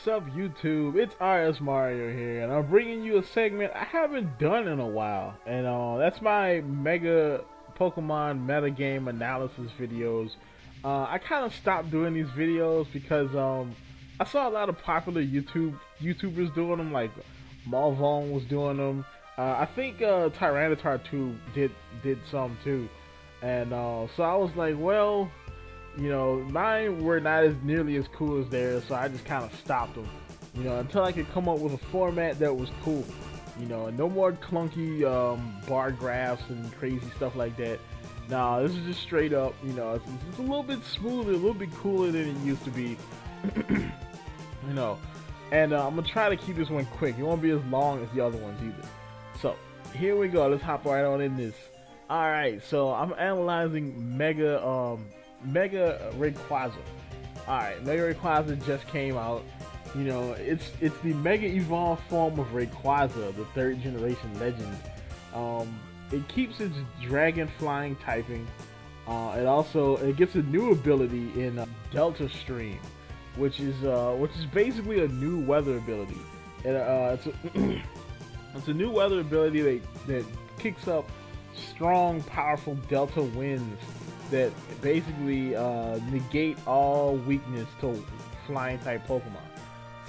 what's up YouTube? It's RS Mario here, and I'm bringing you a segment I haven't done in a while, and that's my Mega Pokemon metagame analysis videos. I kind of stopped doing these videos because I saw a lot of popular YouTubers doing them, like Malvone was doing them. I think Tyranitar 2 did some too, and so I was like, well, you know, mine were not as nearly as cool as theirs, so I just kind of stopped them, you know, until I could come up with a format that was cool, you know, and no more clunky bar graphs and crazy stuff like that. Nah, this is just straight up, you know, it's a little bit smoother, a little bit cooler than it used to be, you know, and I'm gonna try to keep this one quick. It won't be as long as the other ones either. So here we go. Let's hop right on in this. All right, so I'm analyzing Mega Rayquaza. Alright, Mega Rayquaza just came out. You know, it's the Mega Evolved form of Rayquaza, the 3rd generation legend. It keeps its dragon flying typing. It gets a new ability in Delta Stream, which is basically a new weather ability. And it's a new weather ability that kicks up strong, powerful Delta winds that basically negate all weakness to flying type Pokemon.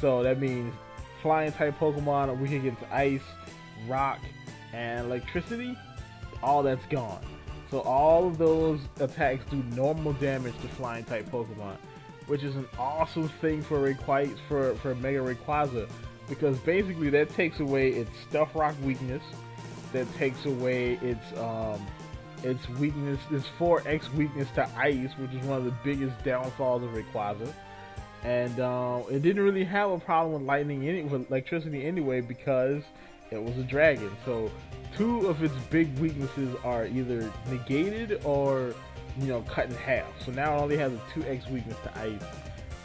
So that means flying type Pokemon are weak against ice, rock, and electricity. All that's gone. So all of those attacks do normal damage to flying type Pokemon, which is an awesome thing for Mega Rayquaza, because basically that takes away its Stuff Rock weakness, that takes away its weakness, its 4x weakness to ice, which is one of the biggest downfalls of Rayquaza. And it didn't really have a problem with with electricity anyway, because it was a dragon. So 2 of its big weaknesses are either negated or, you know, cut in half. So now it only has a 2x weakness to ice.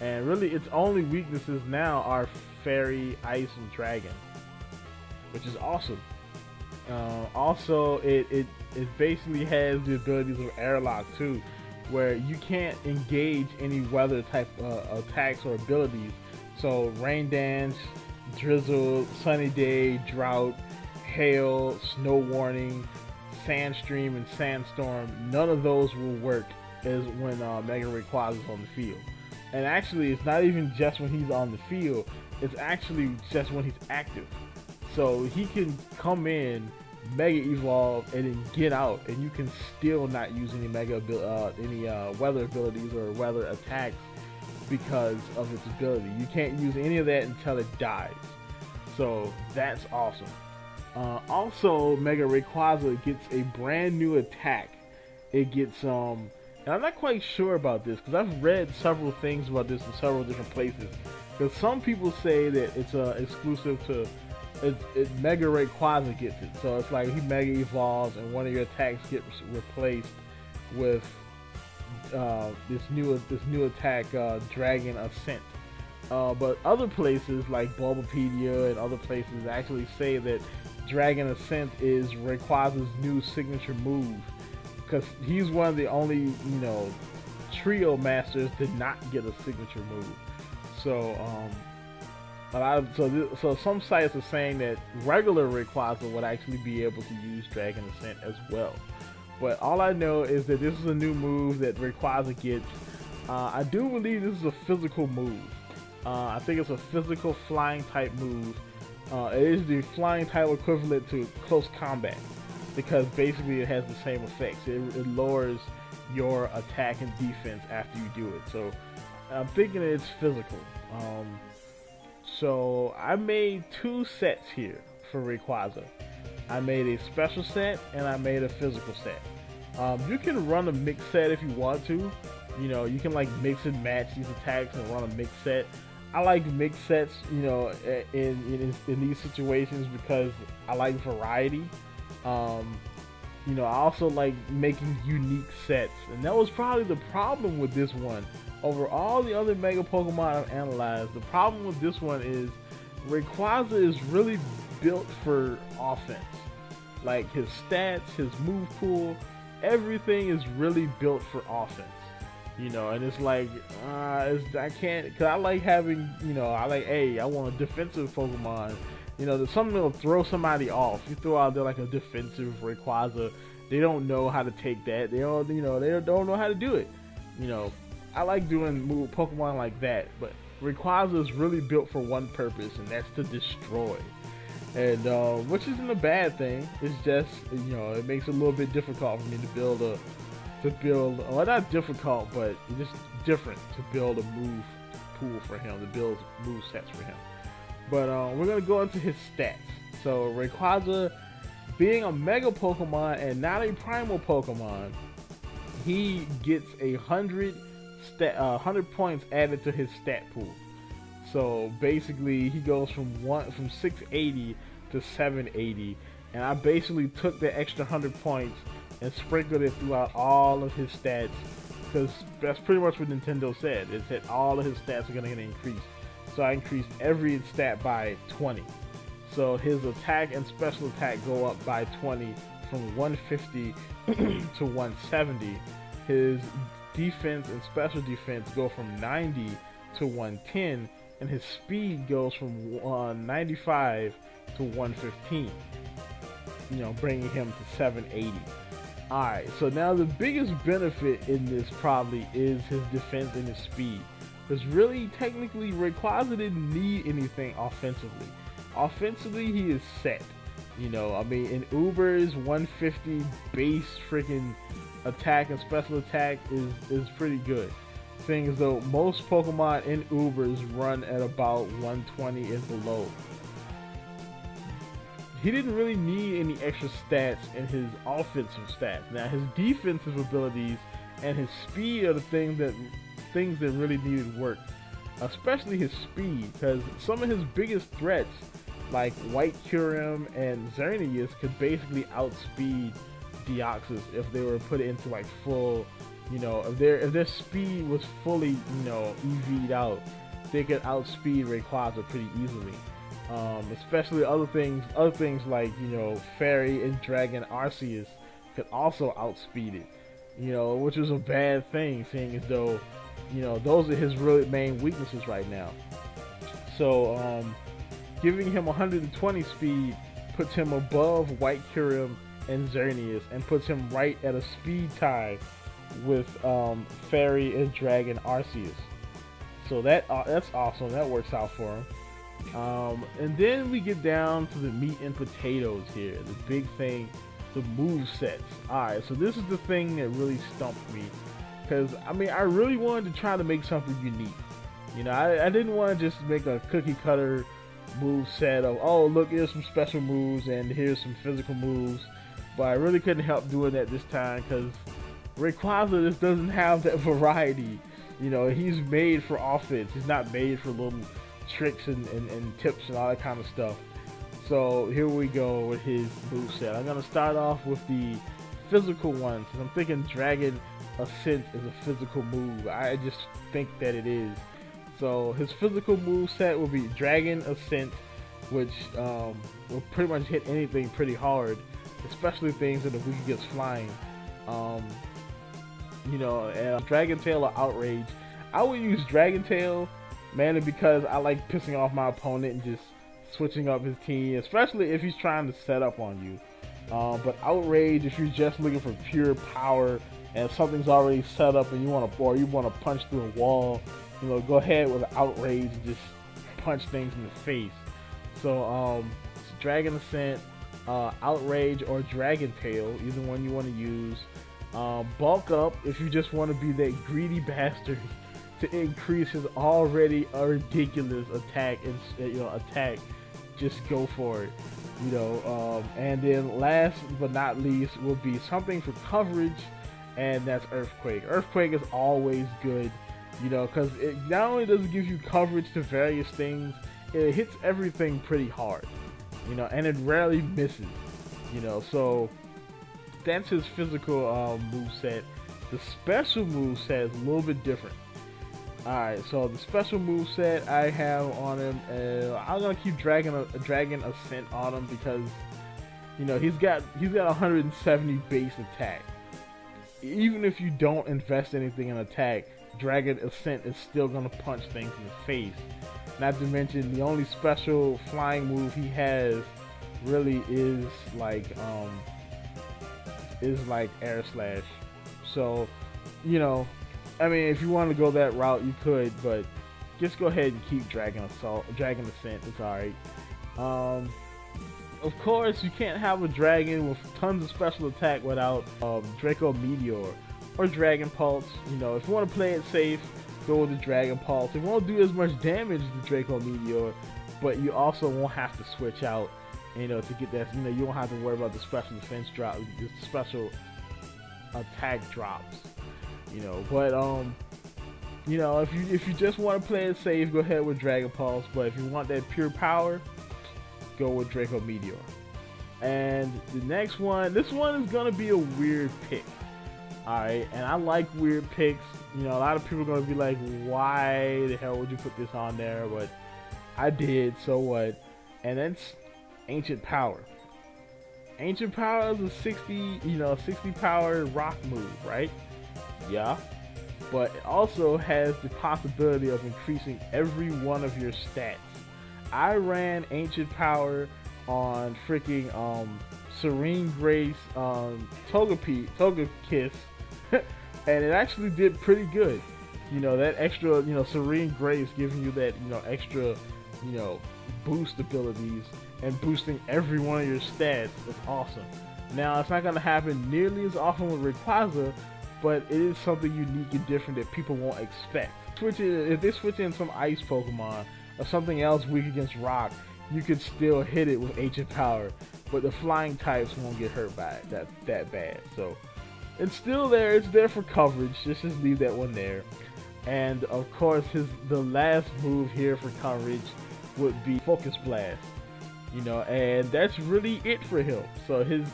And really its only weaknesses now are Fairy, Ice, and Dragon, which is awesome. Also, it basically has the abilities of Airlock too, where you can't engage any weather type attacks or abilities. So Rain Dance, Drizzle, Sunny Day, Drought, Hail, Snow Warning, Sandstream, and Sandstorm, none of those will work as when Mega Rayquaza is on the field. And actually, it's not even just when he's on the field, it's actually just when he's active. So he can come in, Mega Evolve, and then get out, and you can still not use any weather abilities or weather attacks because of its ability. You can't use any of that until it dies. So that's awesome. Also, Mega Rayquaza gets a brand new attack. It gets and I'm not quite sure about this because I've read several things about this in several different places. Because some people say that it's exclusive to Mega Rayquaza gets it. So it's like he Mega Evolves and one of your attacks gets replaced with this new attack, Dragon Ascent. But other places like Bulbapedia and other places actually say that Dragon Ascent is Rayquaza's new signature move, because he's one of the only, you know, trio masters did not get a signature move. So so some sites are saying that regular Rayquaza would actually be able to use Dragon Ascent as well. But all I know is that this is a new move that Rayquaza gets. I do believe this is a physical move. I think it's a physical flying type move. It is the flying type equivalent to close combat, because basically it has the same effects. It lowers your attack and defense after you do it. So I'm thinking it's physical. So I made 2 sets here for Rayquaza. I made a special set and I made a physical set. You can run a mix set if you want to. You know, you can like mix and match these attacks and run a mix set. I like mix sets, you know, in these situations because I like variety. You know, I also like making unique sets, and that was probably the problem with this one. Over all the other Mega Pokemon I've analyzed, the problem with this one is Rayquaza is really built for offense. Like his stats, his move pool, everything is really built for offense. you know, and it's like, I can't, cause I like having, you know, hey, I want a defensive Pokemon, you know, there's something that'll throw somebody off. You throw out there like a defensive Rayquaza, they don't know how to take that, they don't, you know, they don't know how to do it, you know. I like doing Pokemon like that, but Rayquaza is really built for one purpose, and that's to destroy. And which isn't a bad thing. It's just, you know, it makes it a little bit difficult for me to build well, not difficult, but just different to build a move pool for him, to build move sets for him. But we're gonna go into his stats. So Rayquaza, being a Mega Pokemon and not a Primal Pokemon, he gets 100 points added to his stat pool. So basically, he goes from 680 to 780, and I basically took the extra 100 points and sprinkled it throughout all of his stats, because that's pretty much what Nintendo said. It said all of his stats are going to get increased. So I increased every stat by 20. So his attack and special attack go up by 20 from 150 to 170. His defense and special defense go from 90 to 110, and his speed goes from 95 to 115, you know, bringing him to 780. Alright, so now the biggest benefit in this probably is his defense and his speed, because really, technically, Rayquaza didn't need anything offensively. Offensively, he is set. You know, I mean, in Uber's 150 base freaking attack and special attack is pretty good. Seeing as though most Pokemon in Ubers run at about 120 and below. He didn't really need any extra stats in his offensive stats. Now his defensive abilities and his speed are the things that really needed work. Especially his speed, because some of his biggest threats, like White Kyurem and Xerneas, could basically outspeed Deoxys if they were put into like full, you know, if their speed was fully, you know, EV'd out, they could outspeed Rayquaza pretty easily. Especially other things like, you know, Fairy and Dragon Arceus could also outspeed it, you know, which is a bad thing, seeing as though, you know, those are his really main weaknesses right now. So giving him 120 speed puts him above White Kyurem and Xerneas, and puts him right at a speed tie with Fairy and Dragon Arceus. So that's awesome. That works out for him. And then we get down to the meat and potatoes here. The big thing, the move sets. Alright, so this is the thing that really stumped me. Because, I mean, I really wanted to try to make something unique. You know, I didn't want to just make a cookie cutter move set of, oh, look, here's some special moves and here's some physical moves. But I really couldn't help doing that this time, because Rayquaza just doesn't have that variety. You know, he's made for offense. He's not made for little tricks and tips and all that kind of stuff. So here we go with his moveset. I'm going to start off with the physical ones, because I'm thinking Dragon ASCENT is a physical move. I just think that it is. So his physical moveset will be Dragon ASCENT, which will pretty much hit anything pretty hard, especially things that are weak against flying. You know, and Dragon Tail or Outrage. I would use Dragon Tail mainly because I like pissing off my opponent and just switching up his team, especially if he's trying to set up on you. But Outrage, if you're just looking for pure power and something's already set up and you want to punch through a wall, you know, go ahead with Outrage and just punch things in the face. So Dragon ASCENT, Outrage, or Dragon Tail, either one you want to use. Bulk Up if you just want to be that greedy bastard to increase his already ridiculous attack and just go for it, you know. And then last but not least will be something for coverage, and that's Earthquake. Earthquake is always good, you know, because it not only does it give you coverage to various things, it hits everything pretty hard, you know, and it rarely misses, you know. So that's his physical moveset. The special moveset is a little bit different. Alright, so the special moveset I have on him, I'm gonna keep Dragon ASCENT on him because, you know, he's got 170 base attack. even if you don't invest anything in attack, Dragon Ascent is still gonna punch things in the face. Not to mention the only special flying move he has really is like Air Slash. So, you know, I mean, if you want to go that route, you could, but just go ahead and keep Dragon Ascent. It's alright. Of course, you can't have a dragon with tons of special attack without Draco Meteor or Dragon Pulse. You know, if you want to play it safe, go with the Dragon Pulse. It won't do as much damage as the Draco Meteor, but you also won't have to switch out, you know, to get that. You know, you won't have to worry about the special defense drop, the special attack drops. You know, but you know, if you just want to play it safe, go ahead with Dragon Pulse. But if you want that pure power, go with Draco Meteor. And the next one, this one is gonna be a weird pick. Alright, and I like weird picks. You know, a lot of people are gonna be like, why the hell would you put this on there? But I did, so what? And that's Ancient Power. Ancient Power is a 60 power rock move, right? Yeah. But it also has the possibility of increasing every one of your stats. I ran Ancient Power on freaking Serene Grace Togekiss and it actually did pretty good. You know, that extra, you know, Serene Grace giving you that, you know, extra, you know, boost abilities and boosting every one of your stats is awesome. Now, it's not going to happen nearly as often with Rayquaza, but it is something unique and different that people won't expect. If they switch in some ice Pokemon or something else weak against rock, you could still hit it with Ancient Power, but the flying types won't get hurt by it that bad. So it's still there. It's there for coverage. Just leave that one there. And of course, the last move here for coverage would be Focus Blast. You know, and that's really it for him. So his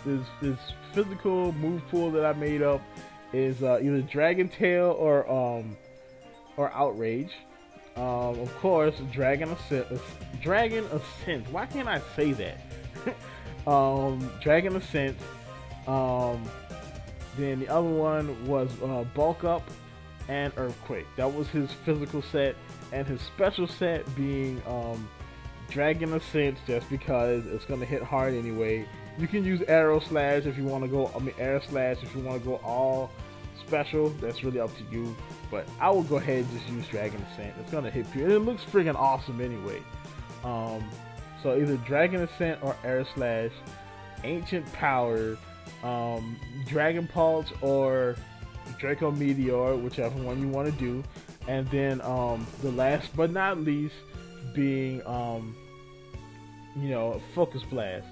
physical move pool that I made up is either Dragon Tail or Outrage. Of course, Dragon Ascent. Why can't I say that? Dragon Ascent. Then the other one was Bulk Up and Earthquake. That was his physical set, and his special set being Dragon Ascent, just because it's gonna hit hard anyway. You can use Arrow Slash if you want to go. Air Slash if you want to go all special. That's really up to you. But I will go ahead and just use Dragon Ascent. It's gonna hit pure. It looks freaking awesome anyway. So either Dragon Ascent or Air Slash, Ancient Power, Dragon Pulse or Draco Meteor, whichever one you want to do, and then the last but not least being you know, Focus Blast.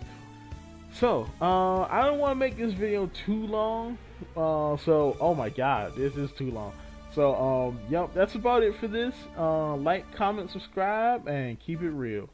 So I don't want to make this video too long. So oh my god, this is too long. So yep, that's about it for this. Like, comment, subscribe, and keep it real.